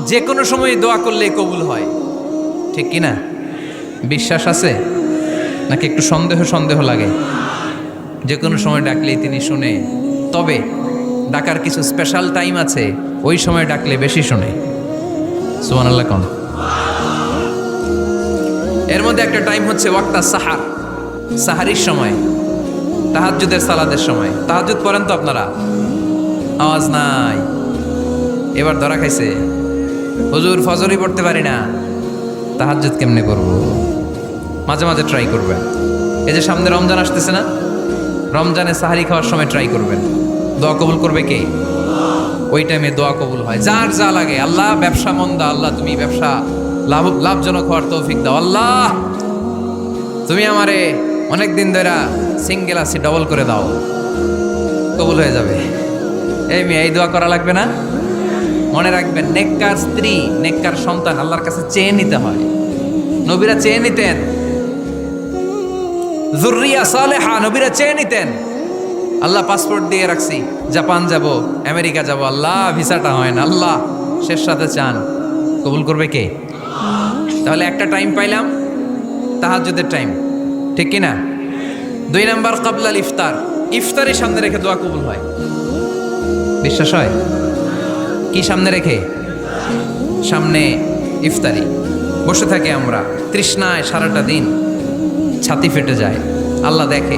যে কোনো সময় দোয়া করলে কবুল হয়, ঠিক কি না? বিশ্বাস আছে নাকি একটু সন্দেহ সন্দেহ লাগে? যে কোনো সময় ডাকলেই তিনি শুনে, তবে ডাকার কিছু স্পেশাল টাইম আছে, ওই সময় ডাকলে বেশি শুনে। সুবহানাল্লাহ কোন? এর মধ্যে একটা টাইম হচ্ছে ওয়াক্তা সাহার, সাহারির সময়, তাহাজ্জুদের সালাতের সময়। তাহাজ্জুদ পড়েন তো আপনারা? আওয়াজ নাই, এবার ধরা খাইছে। হুজুর ফজরই পড়তে পারি না, তাহাজ্জুদ কেমনে করব? মাঝে মাঝে ট্রাই করবেন। এই যে সামনে রমজান আসতেছে না, রমজানে সাহারি খাওয়ার সময় ট্রাই করবেন। দোয়া কবুল করবে কে? ওই টাইমে দোয়া কবুল হয়। যার যা লাগে, আল্লাহ ব্যবসা মন্দা, আল্লাহ তুমি ব্যবসা লাভজনক হওয়ার তৌফিক দাও, আল্লাহ তুমি আমারে অনেক দিন ধরে সিঙ্গেল আছি, ডবল করে দাও, কবুল হয়ে যাবে। এই মেয়ে, এই দোয়া করা লাগবে না? মনে রাখবেন, নেককার স্ত্রী, নেককার সন্তান আল্লাহর কাছে চেয়ে নিতে হয়। নবীরা চেয়ে নিতেন, যুররিয়া সালেহা নবীরা চেয়ে নিতেন। আল্লাহ পাসপোর্ট দিয়ে রাখছি, জাপান যাব, আমেরিকা যাব, আল্লাহ ভিসাটা হয় না, আল্লাহ শেষ সাথে চান, কবুল করবে কে? তাহলে একটা টাইম পাইলাম, তাহাজ্জুদের টাইম, ঠিক কি না? 2 নাম্বার কাবলাল ইফতার, ইফতারের সামনে রেখে দোয়া কবুল হয়। বিশ্বাস হয়? কি সামনে রেখে? সামনে ইফতারি। বসে থাকি আমরা তৃষ্ণায়, সারাটা দিন ছাতি ফেটে যায়। আল্লাহ দেখে,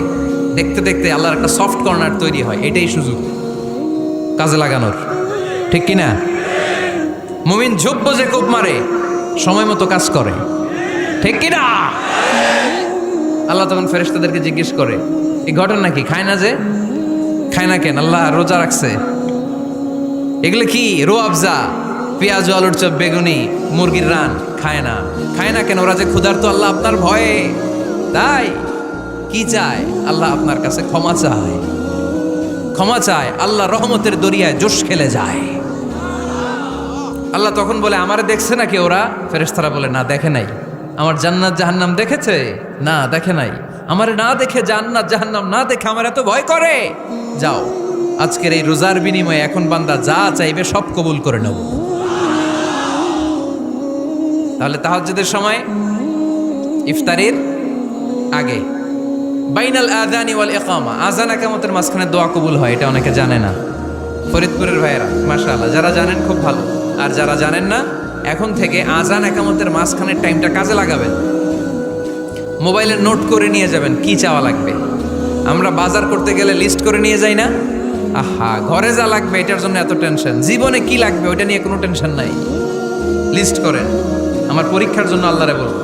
দেখতে দেখতে আল্লাহর একটা সফট কর্নার তৈরি হয়। এটাই সুযোগ কাজে লাগানোর, ঠিক কি না? মুমিন ঝোপ যে কোপ মারে, সময় মতো কাজ করে, ঠিক কি না? আল্লাহ তখন ফেরেশতাদেরকে জিজ্ঞেস করে, এই ঘটনা কি? খায় না যে? খায় না কেন? আল্লাহ রোজা রাখছে। এগুলো কি? রো আফজা, পেঁয়াজ, আলুর চপ, বেগুনি, মুরগির রান খায় না। খায় না কেন? ওরা যে ক্ষুধার্ত, আল্লাহ আপনার ভয়ে। তাই কি চায়? আল্লাহ আপনার কাছে ক্ষমা চায়, ক্ষমা চায়। আল্লাহ রহমতের দরিয়ায় জোশ খেলে যায়। আল্লাহ তখন বলে, আমারে দেখছে নাকি ওরা? ফেরেশতারা বলে, না দেখে নাই। আমার জান্নাত জাহান্নাম দেখেছে? না দেখে নাই। আমারে না দেখে, জান্নাত জাহান্নাম না দেখে আমার এত ভয় করে। যাও, আজকের এই রোজার বিনিময়ে এখন বান্দা যা চাইবে সব কবুল করে নেব। তাহলে তাহাজ্জুদের সময়, ইফতারির আগে, বাইনাল আযানি ওয়াল ইকামা, আযান ইকামতের মাঝখানে দোয়া কবুল হয়। এটা অনেকে জানে না। ফরিদপুরের ভাইয়েরা মাশাআল্লাহ, যারা জানেন খুব ভালো, আর যারা জানেন না, এখন থেকে আযান ইকামতের মাঝখানের টাইমটা কাজে লাগাবেন। মোবাইলে নোট করে নিয়ে যাবেন কি চাওয়া লাগবে। আমরা বাজার করতে গেলে লিস্ট করে নিয়ে যাই না? আহা, ঘরে যা লাগবে এটার জন্য এত টেনশন, জীবনে কি লাগবে ওইটা নিয়ে কোনো টেনশন নাই। লিস্ট করেন। আমার পরীক্ষার জন্য আল্লাহরে বলবো,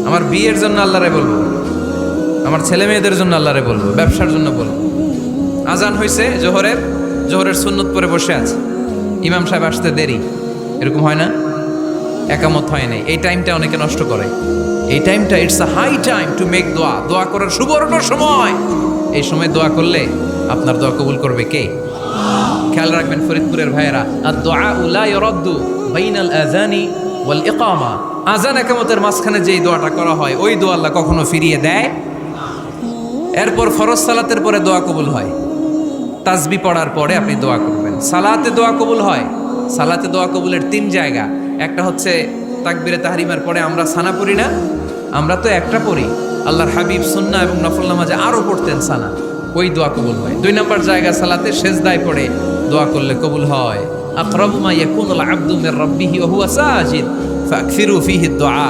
আমার বিয়ের জন্য আল্লাহরে বলবো, আমার ছেলে মেয়েদের জন্য আল্লাহরে বলবো, ব্যবসার জন্য বলবো। আজান হয়েছে জোহরের সুন্নত পরে বসে আছে, ইমাম সাহেব আসতে দেরি, এরকম হয় না? একামত হয় নাই, এই টাইমটা অনেকে নষ্ট করে। এই টাইমটা it's a high time to make দোয়া, দোয়া করার সুবর্ণ সময়। এই সময় দোয়া করলে আপনার দোয়া কবুল করবে কে? খেয়াল রাখবেন ফরিদপুরের ভাইয়েরা, আদ-দুআউ লা ইউরাদ্দু বাইনাল আযানি ওয়াল ইকামা, আযান ইকামতের মাঝখানে যেই দোয়াটা করা হয়, ওই দোয়া আল্লাহ কখনো ফিরিয়ে দেয়। এরপর ফরজ সালাতের পরে দোয়া কবুল হয়। তাসবিহ পড়ার পরে আপনি দোয়া করবেন। সালাতে দোয়া কবুল হয়। সালাতে দোয়া কবুলের 3 জায়গা। একটা হচ্ছে তাকবীরে তাহরিমার পরে আমরা সানা পড়ি না, আমরা তো একটা পড়ি। আল্লাহর হাবিব সুন্নাহ এবং নফল নামাজে আরও পড়তেন সানা, ওই দোয়া কবুল হয়। 2 নম্বর জায়গা, সালাতে সেজদায় পড়ে দোয়া করলে কবুল হয়। আকরাবু মা ইয়াকুনুল আবদু মির রাব্বিহি ওয়া হুয়া সাজিদ ফাকসিরু ফীহি দুআ,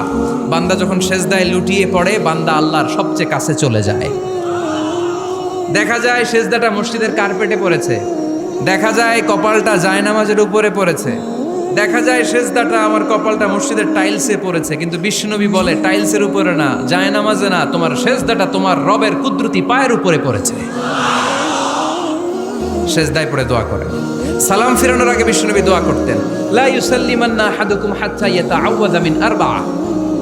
বান্দা যখন সেজদায় লুটিয়ে পড়ে, বান্দা আল্লাহর সবচেয়ে কাছে চলে যায়। দেখা যায় সেজদাটা মসজিদের কার্পেটে পড়েছে, দেখা যায় কপালটা জায়নামাজের উপরে পড়েছে, দেখা যায় সেজদাটা, আমার কপালটা মসজিদের টাইলসে পড়েছে, কিন্তু বিশ্বনবী বলে টাইলসের উপরে না, জায়নামাজে না, তোমার সেজদাটা তোমার রবের কুদরতি পায়ের উপরে পড়েছে। সেজদায় পড়ে দোয়া করেন। সালাম ফিরানোর আগে বিশ্বনবী দোয়া করতেন, লা ইউসাল্লিমান্না আহাদুকুম হাত্তা ইয়াতাআওয়াযা মিন আরবা'a।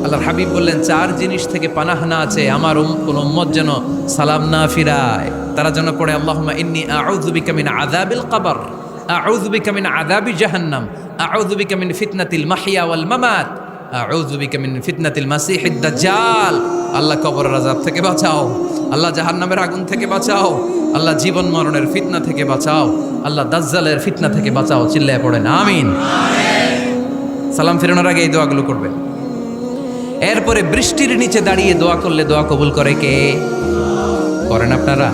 আল্লাহর হাবিব বললেন, 4 জিনিস থেকে পানাহ না আছে আমার কোন উম্মত যেন সালাম না ফিরায়। তারা যেন পড়ে, আল্লাহুম্মা ইন্নী আউযু বিকা মিন আযাবিল কবর, আউযু বিকা মিন আযাবি জাহান্নাম, আউযু বিকা মিন ফিতনাতিল মাহইয়া ওয়াল মামাত, আউযু বিকা মিন ফিতনাতিল মাসিহিদ দাজ্জাল। আল্লাহ কবরের আযাব থেকে বাঁচাও, আল্লাহ জাহান্নামের আগুন থেকে বাঁচাও, আল্লাহ জীবন মরণের ফিতনা থেকে বাঁচাও, আল্লাহ দাজ্জালের ফিতনা থেকে বাঁচাও। চিল্লায়ে পড়েন আমিন। সালাম ফেরানোর আগে এই দোয়াগুলো করবেন। এরপরে বৃষ্টির নিচে দাঁড়িয়ে দোয়া করলে দোয়া কবুল করে কে? করেন আপনারা?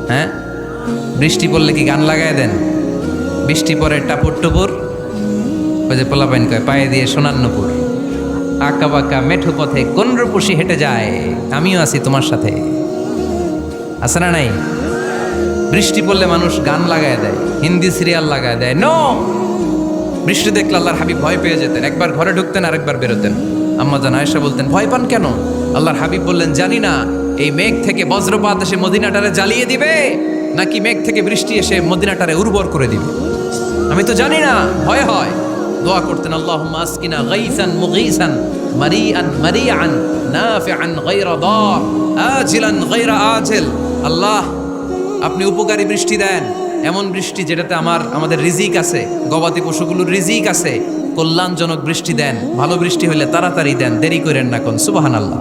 হ্যাঁ, বৃষ্টি পড়লে কি গান লাগায় দেন? বৃষ্টি পরে টাপুর টুপুর, ওই যে পোলাপাইন কয় পায়ে দিয়ে সোনার নুপুর, আঁকা বাঁকা মেঠো পথে কোন রূপসী হেঁটে যায়, আমিও আছি তোমার সাথে, আছে না নাই? বৃষ্টি পড়লে মানুষ গান লাগায় দেয়, হিন্দি সিরিয়াল লাগায় দেয়। নো, বৃষ্টি দেখলে আল্লাহর হাবিব ভয় পেয়ে যেতেন, একবার ঘরে ঢুকতেন আর একবার বেরোতেন। আম্মা জান আয়েশা বলতেন, ভয় পান কেন? আল্লাহর হাবিব বললেন, জানি না এই মেঘ থেকে বজ্রপাত এসে মদিনাটারে জ্বালিয়ে দিবে নাকি মেঘ থেকে বৃষ্টি এসে মদিনাটারে উর্বর করে দিবে, আমি তো জানি না, ভয় হয়। দোয়া করতেন, আল্লাহুম্মা আসকিনা গাইসান মুগীসান মারিআন মারিআন নাফিআন গায়রা দার আজিলান গায়রা আজিল। আল্লাহ, আপনি উপকারী বৃষ্টি দেন, এমন বৃষ্টি যেটাতে আমাদের রিজিক আছে, গবাদি পশুগুলোর রিজিক আছে, কল্যাণজনক বৃষ্টি দেন, ভালো বৃষ্টি হলে তাড়াতাড়ি দেন, দেরি করেন না কোন। সুবহানাল্লাহ।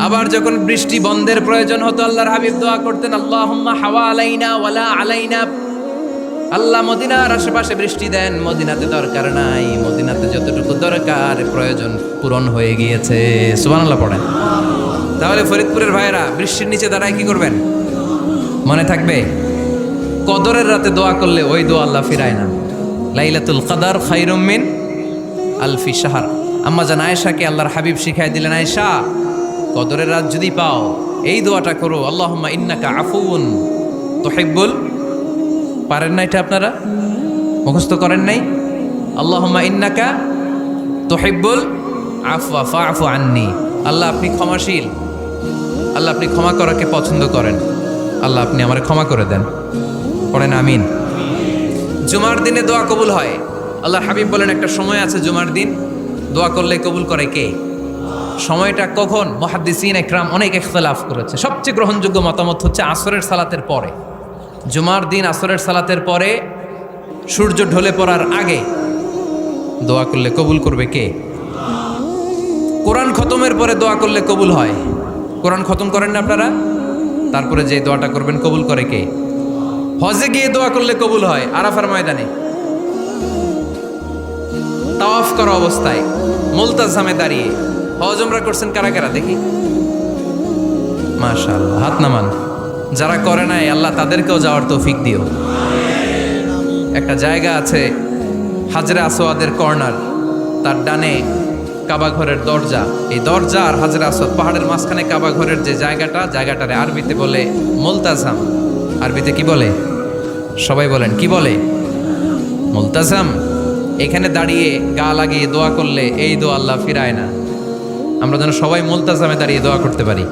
আবার যখন বৃষ্টি বন্ধের প্রয়োজন হতো আল্লাহর হাবিব দোয়া করতেন, আল্লাহুম্মা হাওয়া আলাইনা ওয়ালা আলাইনা। আল্লাহ মদিনার আশেপাশে বৃষ্টি দেন, মদিনাতে দরকার নাই, মদিনাতে যতটুকু দরকার প্রয়োজন পূরণ হয়ে গিয়েছে। সুবহানাল্লাহ পড়েন। তাহলে ফরিদপুরের ভাইয়েরা বৃষ্টির নিচে দাঁড়ায় কি করবেন? মনে থাকবে, কদরের রাতে দোয়া করলে ওই দোয়া আল্লাহ ফিরায় না। লাইলাতুল কদর খায়রুম মিন আলফি শাহর। আম্মা জান আয়েশাকে আল্লাহর হাবিব শিখাই দিলেন, আয়েশা, কদরের রাত যদি পাও এই দোয়াটা করো, আল্লাহুম্মা ইন্নাকা আফুউন তুহিব্বুল। পারেন না এটা? আপনারা মুখস্থ করেন নাই? আল্লাহুম্মা ইন্নাকা তুহিব্বুল আফওয়া ফাআফু আন্নি। আল্লাহ আপনি ক্ষমাশীল, আল্লাহ আপনি ক্ষমা করাকে পছন্দ করেন, আল্লাহ আপনি আমারে ক্ষমা করে দেন। পড়েন আমিন। জুমার দিনে দোয়া কবুল হয়। আল্লাহর হাবিব বলেন, একটা সময় আছে জুমার দিন দোয়া করলে কবুল করে কে? সময়টা কখন? মুহাদ্দিসিন ইকরাম অনেক ইখতিলাফ করেছে। সবচেয়ে গ্রহণযোগ্য মতামত হচ্ছে আসরের সালাতের পরে। জুমার দিন আসরের সালাতের পরে সূর্য ঢলে পড়ার আগে দোয়া করলে কবুল করবে কে? কোরআন খতমের পরে দোয়া করলে কবুল হয়। কোরআন খতম করেন না আপনারা? তারপরে যে দোয়াটা করবেন কবুল করে কে? হজে গিয়ে দোয়া করলে কবুল হয়। আরাফার ময়দানে তাওয়াফ করা অবস্থায় মুলতাজামে দাঁড়িয়ে। হজ উমরা করছেন কারা কারা দেখি? মাশাআল্লাহ, হাত নামান। যারা করে নাই আল্লাহ তাদেরকেও যাওয়ার তৌফিক দিও। একটা জায়গা আছে হাজরে আসওয়াদের কর্নার, তার ডানে কাবা ঘরের দরজা। এই দরজা আর হাজরে আসওয়াদ পাহাড়ের মাঝখানে কাবা ঘরের যে জায়গাটারে আরবিতে বলে মুলতাজাম। আরবিতে কি বলে? সবাই বলেন, কি বলে? মুলতাজাম। এখানে দাঁড়িয়ে গা লাগিয়ে দোয়া করলে এই দোয়া আল্লাহ ফিরায় না। আমরা যেন সবাই মুলতাজামে দাঁড়িয়ে দোয়া করতে পারি।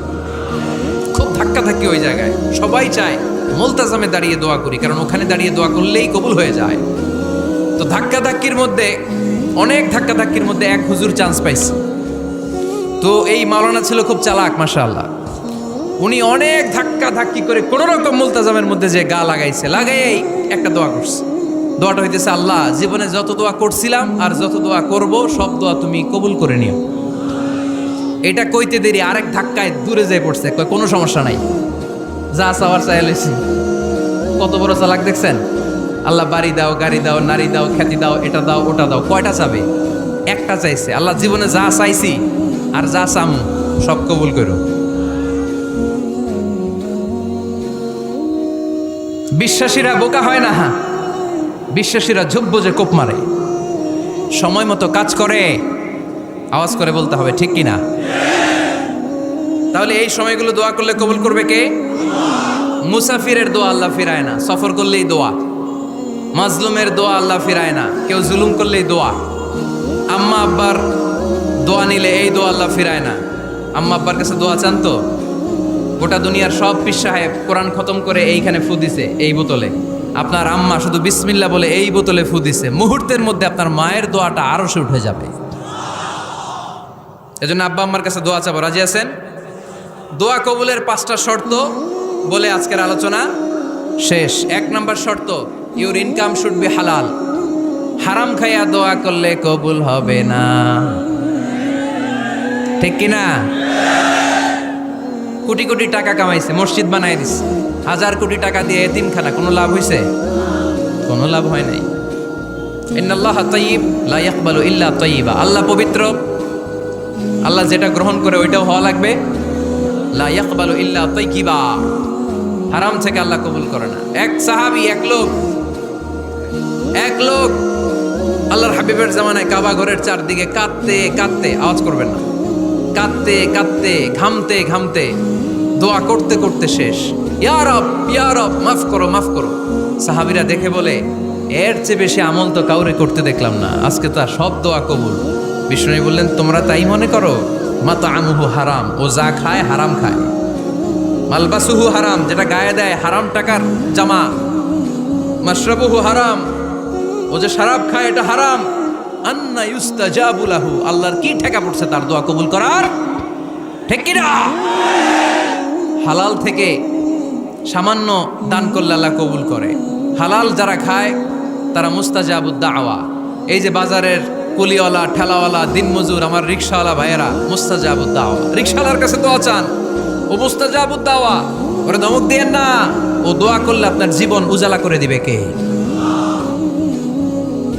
খুব ধাক্কা থাকি ওই জায়গায়, সবাই চায় মুলতাজামে দাঁড়িয়ে দোয়া করি, কারণ ওখানে দাঁড়িয়ে দোয়া করলেই কবুল হয়ে যায়। তো ধাক্কা ধাক্কির মধ্যে, অনেক ধাক্কা ধাক্কির মধ্যে এক হুজুর চান্স পাইছে। তো এই মাওলানা ছিল খুব চালাক, মাশাআল্লাহ। উনি অনেক ধাক্কা ধাক্কি করে কোনো রকম মুলতাজামের মধ্যে যে গা লাগাইছে, লাগাই একটা দোয়া করছে। দোয়াটা হইতেছে, আল্লাহ জীবনে যত দোয়া করছিলাম আর যত দোয়া করব সব দোয়া তুমি কবুল করে নিও। এটা কইতে দেরি আরেক ধাক্কায় দূরে যেয়ে পড়ছে, কয় কোনো সমস্যা নাই, যা চাওয়ার চাই লইছি। কত বড় চালাক দেখছেন? আল্লাহ বাড়ি দাও, গাড়ি দাও, নারী দাও, খ্যাতি দাও, এটা দাও, ওটা দাও। কয়টা চাবে? একটা চাইছে। আল্লাহ জীবনে যা চাইছি আর যা চামু সব কবুল করো। বিশ্বাসীরা বোকা হয় না, বিশ্বাসীরা ঝুব্ব যে কোপ মারে। সময় মতো কাজ করে, আওয়াজ করে বলতে হবে, ঠিক কিনা? তাহলে এই সময়গুলো দোয়া করলে কবুল করবে কে? মুসাফিরের দোয়া আল্লাহ ফিরায় না, সফর করলেই দোয়া। মাজলুমের দোয়া আল্লাহ ফিরায় না, কেউ জুলুম করলেই দোয়া। আম্মা আব্বার দোয়া নিলে এই দোয়া আল্লাহ ফিরায় না। আম্মা আব্বার কাছে দোয়া চান তো? গোটা দুনিয়ার সব পীর সাহেব কোরআন খতম করে এইখানে ফু দিছে এই বোতলে, আপনার আম্মা শুধু বিসমিল্লাহ বলে এই বোতলে ফু দিছে, মুহূর্তের মধ্যে আপনার মায়ের দোয়াটা আরো সে উঠে যাবে। এজন্য আব্বা আম্মার কাছে দোয়া চাবো, রাজি আছেন? দোয়া কবুলের 5টা শর্ত বলে আজকের আলোচনা শেষ। 1 নাম্বার শর্ত, ইউর ইনকাম শুড বি হালাল। হারাম খাইয়া দোয়া করলে কবুল হবে না, ঠিক কিনা? কোটি কোটি টাকা কামাইছে, মসজিদ বানাই দিছে, 1000 কোটি টাকা দিয়ে এতিমখানা, কোনো লাভ হয়েছে? কোনো লাভ হয় নাই। ইন্নাল্লাহা তাইয়্যিব লা ইয়াকবালু ইল্লা তাইয়্যিবা। আল্লাহ পবিত্র, আল্লাহ যেটা গ্রহণ করে ওইটাও হওয়া লাগবে। লা ইয়াকবালু ইল্লা তাইয়্যিবা, হারাম থেকে আল্লাহ কবুল করে না। এক সাহাবী, এক লোক আল্লাহর হাবিবের জামানায় কাবা ঘরের চারদিকে কাঁদতে কাঁদতে, আওয়াজ করবেন না, কাঁদতে কাঁদতে, ঘামতে ঘামতে, দোয়া করতে করতে শেষ। ইয়া রব মাফ করো, মাফ করো। সাহাবীরা দেখে বলে, এর চেয়ে বেশি আমল তো কাউরে করতে দেখলাম না, আজকে তার সব দোয়া কবুল। বিষ্ণু বললেন, তোমরা তাই মনে করো? মাতআমুহু হারাম, ও যা খায় হারাম খায়। মালবাসুহু হারাম, যেটা গায়ে দেয় হারাম টাকার জামা। মাশরাবুহু হারাম, ও যে শরাব খায় এটা হারাম। আন্না ইউস্তাজাবু লাহু, আল্লাহর কি ঠেকা পড়ছে তার দোয়া কবুল করার? ঠিক কি না? হালাল থেকে সামান্য দান করলে আল্লাহ কবুল করে। হালাল যারা খায় তারা মুস্তাজাবুদ দাওয়া। এই যে বাজারের কুলিওয়ালা, ঠেলাওয়ালা, দিনমজুর, আমার রিকশাওয়ালা ভাইয়েরা মুস্তাজাবুদ দাওয়া। রিকশাওয়ালার কাছে দোয়া চান, ও মুস্তাজাবুদ দাওয়া। ওরে ধমক দিয়েন না, ও দোয়া করলে আপনার জীবন উজালা করে দিবে কে?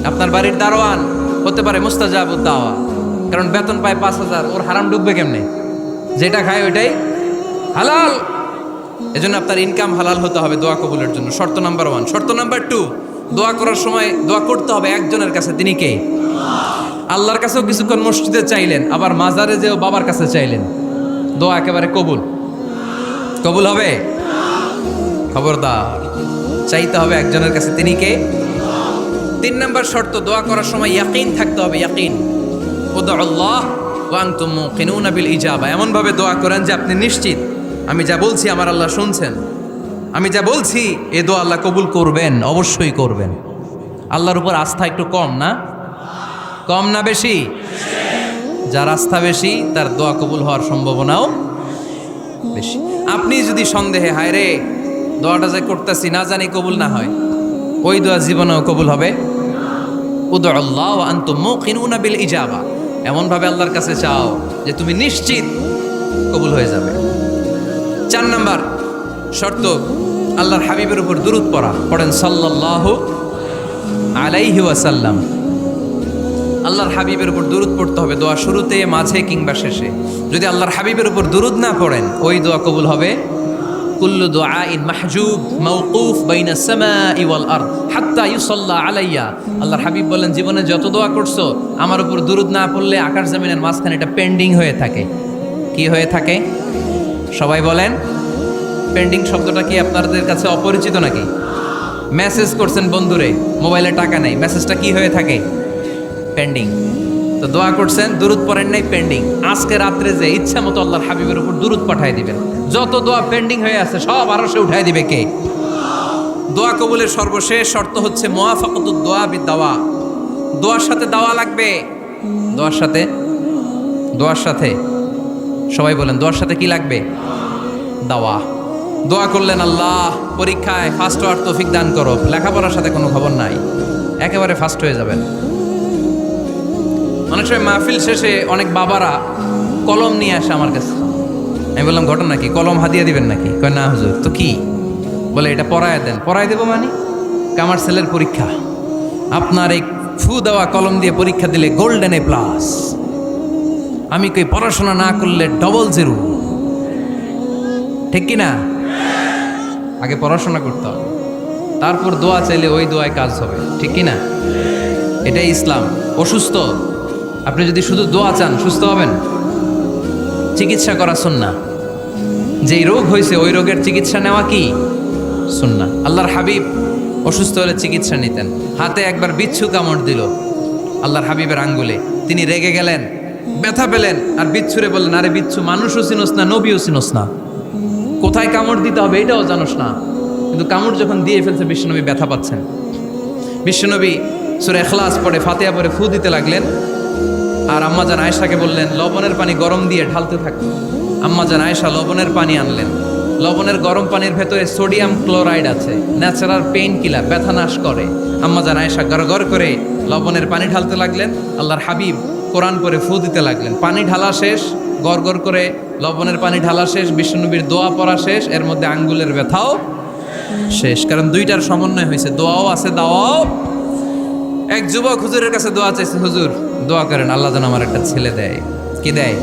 আপনার বাড়ির দারোয়ান হতে পারে মুস্তাজাবুদ দাওয়া, কারণ বেতন পায় 5,000, ওর হারাম ডুববে কেমনে? যেটা খায় ওইটাই হালাল। এজন্য আপনার ইনকাম হালাল হতে হবে দোয়া কবুলের জন্য। শর্ত নাম্বার 1। শর্ত নাম্বার 2, দোয়া করার সময় দোয়া করতে হবে একজনের কাছে। তিনি কে? আল্লাহর কাছেও কিছুক্ষণ মসজিদে চাইলেন, আবার মাজারে যেও বাবার কাছে চাইলেন, দোয়া একেবারে কবুল হবে? খবরদার, চাইতে হবে একজনের কাছে। তিনি কে? 3 নাম্বার শর্ত, দোয়া করার সময় ইয়াকিন থাকতে হবে। ইয়াকিন, উদউল্লাহ ওয়া আনতুম মুকিনুনা বিল ইজাবা। এমন ভাবে দোয়া করেন যে আপনি নিশ্চিত, আমি যা বলছি আমার আল্লাহ শুনছেন, আমি যা বলছি এ দোয়া আল্লাহ কবুল করবেন, অবশ্যই করবেন। আল্লাহর উপর আস্থা একটু কম না? কম না বেশি? যার আস্থা বেশি তার দোয়া কবুল হওয়ার সম্ভাবনাও বেশি। আপনি যদি সন্দেহে, হায় রে দোয়াটা যে করতেছি না জানি কবুল না হয়, ওই দোয়া জীবনেও কবুল হবে। উদউল্লাহ ওয়া আনতুম মুকিনুনা বিল ইজাবা, এমন ভাবে আল্লাহর কাছে চাও যে তুমি নিশ্চিত কবুল হয়ে যাবে। 4 নাম্বার শর্ত, আল্লাহর হাবিবের উপর দুরূদ পড়া। পড়েন সাল্লাল্লাহু আলাইহি ওয়াসাল্লাম। আল্লাহর হাবিবের উপর দুরূদ পড়তে হবে দোয়া শুরুতে, মাঝে কিংবা শেষে। যদি আল্লাহর হাবিবের উপর দুরূদ না পড়েন, ওই দোয়া কবুল হবে। কুল্লু দুআইন মাহজুব মাওকুফ বাইনা সামাই ওয়াল আরদ হাত্তা ইউসাল্লা আলাইয়া। আল্লাহর হাবিব বলেন, জীবনে যত দোয়া করছো আমার উপর দুরূদ না পড়লে আকাশ জমিনের মাঝখানে এটা পেন্ডিং হয়ে থাকে। কি হয়ে থাকে? সবাই বলেন। পেন্ডিং শব্দটা কি আপনাদের কাছে অপরিচিত নাকি? মেসেজ করছেন বন্ধুরে, মোবাইলে টাকা নেই, মেসেজটা কি হয়ে থাকে? পেন্ডিং। তো দোয়া করছেন, দুরূদ পড়েন নাই, পেন্ডিং। আজকে রাত্রে যে ইচ্ছা মতো আল্লাহর হাবিবের উপর দুরূদ পাঠিয়ে দিবেন, যত দোয়া পেন্ডিং হয়ে আছে সব আরশে উঠায় দিবে কে? দোয়া কবুলের সর্বশেষ শর্ত হচ্ছে মুওয়াফাকাতুদ দোয়া বিদ-দাওয়া। দোয়ার সাথে দাওয়া লাগবে। দোয়ার সাথে সবাই বলেন, দোয়ার সাথে কি লাগবে? দাওয়া। দোয়া করলেন, আল্লাহ পরীক্ষায় ফার্স্ট হওয়ার তৌফিক দান করো, লেখাপড়ার সাথে কোনো খবর নাই, একেবারে ফার্স্ট হয়ে যাবেন। অনেক সময় মাহফিল শেষে অনেক বাবারা কলম নিয়ে আসে আমার কাছে। আমি বললাম, ঘটনা কি? কলম হাদিয়া দিবেন নাকি? কয় না হুজুর। তো কি? বলে, এটা পড়ায় দেন। পড়ায় দেবো মানে? আমার ছেলের পরীক্ষা, আপনার এই ফু দেওয়া কলম দিয়ে পরীক্ষা দিলে গোল্ডেন A+। আমি কই, পড়াশোনা না করলে ডবল 0। ঠিক কি না? আগে পড়াশোনা করতে হবে, তারপর দোয়া চাইলে ওই দোয়ায় কাজ হবে। ঠিক কি না? এটাই ইসলাম। অসুস্থ, আপনি যদি শুধু দোয়া চান সুস্থ হবেন? চিকিৎসা করা সুন্নাহ। যেই রোগ হয়েছে ওই রোগের চিকিৎসা নেওয়া কি সুন্নাহ। আল্লাহর হাবিব অসুস্থ হলে চিকিৎসা নিতেন। হাতে একবার বিচ্ছু কামড় দিল আল্লাহর হাবিবের আঙ্গুলে, তিনি রেগে গেলেন, ব্যথা পেলেন, আর বিচ্ছুরে বললেন, আরে বিচ্ছু, মানুষও চিনোস না, নবীও চিনোস না, কোথায় কামড় দিতে হবে এটাও জানোস না। কিন্তু কামড় যখন দিয়ে ফেলছে, বিশ্বনবী ব্যথা পাচ্ছেন। বিশ্বনবী সূরা ইখলাস পড়ে, ফাতিহা পড়ে ফু দিতে লাগলেন। আর আম্মাজান আয়েশাকে বললেন, লবণের পানি গরম দিয়ে ঢালতে থাকো। আম্মাজান আয়েশা লবণের পানি আনলেন। লবণের গরম পানির ভেতরে সোডিয়াম ক্লোরাইড আছে, ন্যাচারাল পেইন কিলার, ব্যথা নাশ করে। আম্মাজান আয়েশা গড়গড় করে লবণের পানি ঢালতে লাগলেন। আল্লাহর হাবিব কোরআন পড়ে ফু দিতে লাগলেন। পানি ঢালা শেষ, গড়গড় করে লবণের পানি ঢালা শেষ, বিশ্বনবীর দোয়া পড়া শেষ, এর মধ্যে আঙ্গুলের ব্যথাও শেষ। কারণ দুইটার সমন্বয় হয়েছে, দোয়াও আছে, দাওয়াও এক যুবক হুজুরের কাছে দোয়া চাইছে, হুজুর দোয়া করেন আল্লাহ যেন আমার একটা ছেলে দেয়। কি দেয়?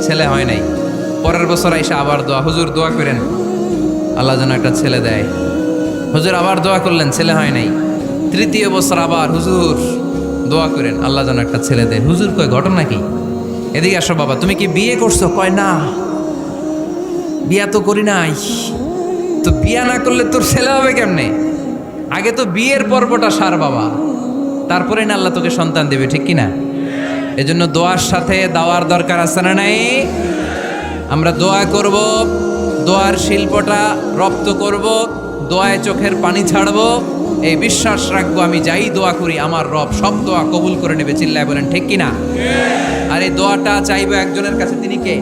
ছেলে হয় নাই। পরের বছর আইসা আবার দোয়া, হুজুর দোয়া করেন আল্লাহ যেন একটা ছেলে দেয়। হুজুর আবার দোয়া করলেন, ছেলে হয় নাই। তৃতীয় বছর আবার, হুজুর দোয়া করেন আল্লাহ যেন একটা ছেলে দেয়। হুজুর কয় ঘটনা কি? এদিকে আসো বাবা, তুমি কি বিয়ে করছো? কয় না, বিয়া তো করি নাই। তো বিয়া না করলে তোর ছেলে হবে কেমনে? আগে তো বিয়ের পর্বটা সার বাবা, তারপরে না আল্লাহ তোকে সন্তান দেবে, ঠিক কিনা? এজন্য দোয়ার সাথে দাওয়ার দরকার আছে না নাই? আমরা দোয়া করব, দোয়ার শিল্পটা রপ্ত করব, দোয়ায় চোখের পানি ছাড়বো, এই বিশ্বাস রাখবো আমি যাই দোয়া করি আমার রব সব দোয়া কবুল করে নেবে। চিল্লায় বলেন ঠিক কিনা? আর এই দোয়াটা চাইবো একজনের কাছে, তিনি কে?